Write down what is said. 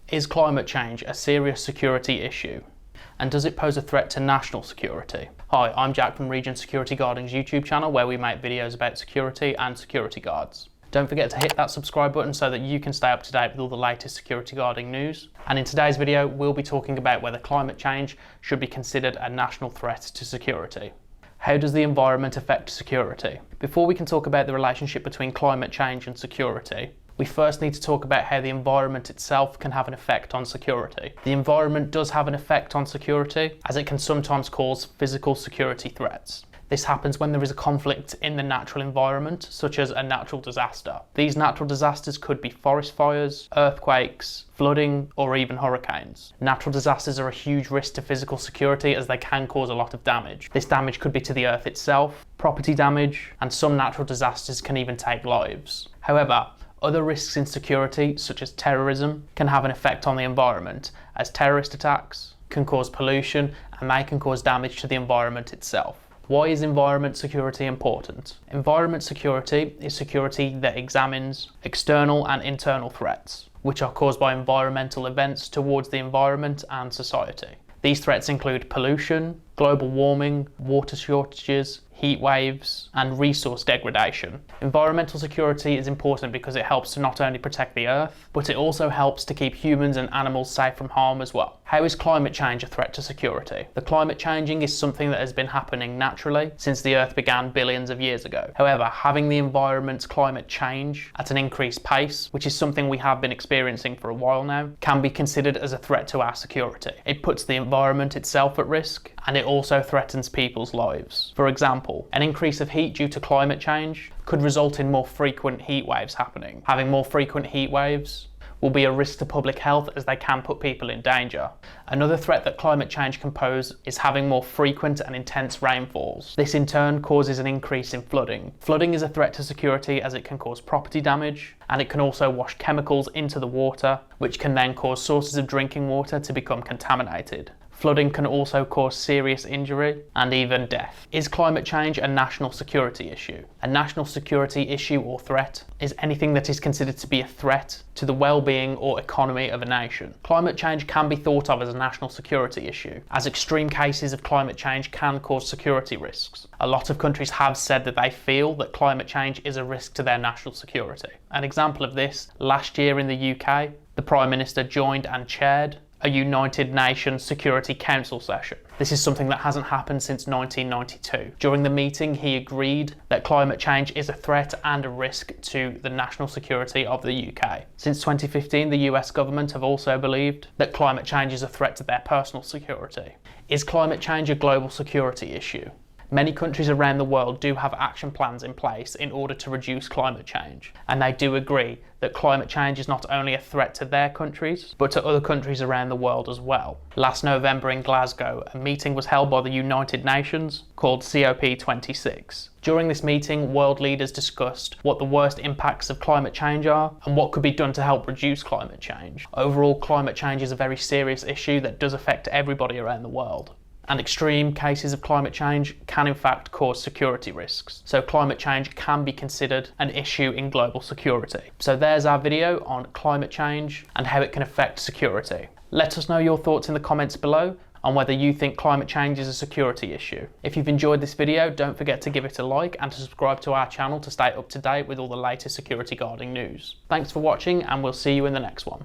Is climate change a serious security issue? And does it pose a threat to national security? Hi, I'm Jack from Region Security Guarding's YouTube channel, where we make videos about security and security guards. Don't forget to hit that subscribe button so that you can stay up to date with all the latest security guarding news. And in today's video, we'll be talking about whether climate change should be considered a national threat to security. How does the environment affect security? Before we can talk about the relationship between climate change and security, we first need to talk about how the environment itself can have an effect on security. The environment does have an effect on security, as it can sometimes cause physical security threats. This happens when there is a conflict in the natural environment, such as a natural disaster. These natural disasters could be forest fires, earthquakes, flooding, or even hurricanes. Natural disasters are a huge risk to physical security as they can cause a lot of damage. This damage could be to the earth itself, property damage, and some natural disasters can even take lives. However, other risks in security, such as terrorism, can have an effect on the environment, as terrorist attacks can cause pollution and they can cause damage to the environment itself. Why is environment security important? Environment security is security that examines external and internal threats, which are caused by environmental events towards the environment and society. These threats include pollution, global warming, water shortages, heat waves, and resource degradation. Environmental security is important because it helps to not only protect the earth, but it also helps to keep humans and animals safe from harm as well. How is climate change a threat to security? The climate changing is something that has been happening naturally since the earth began billions of years ago. However, having the environment's climate change at an increased pace, which is something we have been experiencing for a while now, can be considered as a threat to our security. It puts the environment itself at risk, and it also threatens people's lives. For example, an increase of heat due to climate change could result in more frequent heat waves happening. Having more frequent heat waves will be a risk to public health as they can put people in danger. Another threat that climate change can pose is having more frequent and intense rainfalls. This in turn causes an increase in flooding. Flooding is a threat to security as it can cause property damage, and it can also wash chemicals into the water, which can then cause sources of drinking water to become contaminated. Flooding can also cause serious injury and even death. Is climate change a national security issue? A national security issue or threat is anything that is considered to be a threat to the well-being or economy of a nation. Climate change can be thought of as a national security issue, as extreme cases of climate change can cause security risks. A lot of countries have said that they feel that climate change is a risk to their national security. An example of this, last year in the UK, the Prime Minister joined and chaired a United Nations Security Council session. This is something that hasn't happened since 1992. During the meeting, he agreed that climate change is a threat and a risk to the national security of the UK. Since 2015, the US government have also believed that climate change is a threat to their personal security. Is climate change a global security issue? Many countries around the world do have action plans in place in order to reduce climate change, and they do agree that climate change is not only a threat to their countries, but to other countries around the world as well. Last November in Glasgow, a meeting was held by the United Nations called COP26. During this meeting, world leaders discussed what the worst impacts of climate change are and what could be done to help reduce climate change. Overall, climate change is a very serious issue that does affect everybody around the world. And extreme cases of climate change can in fact cause security risks. So climate change can be considered an issue in global security. So there's our video on climate change and how it can affect security. Let us know your thoughts in the comments below on whether you think climate change is a security issue. If you've enjoyed this video, don't forget to give it a like and to subscribe to our channel to stay up to date with all the latest security guarding news. Thanks for watching, and we'll see you in the next one.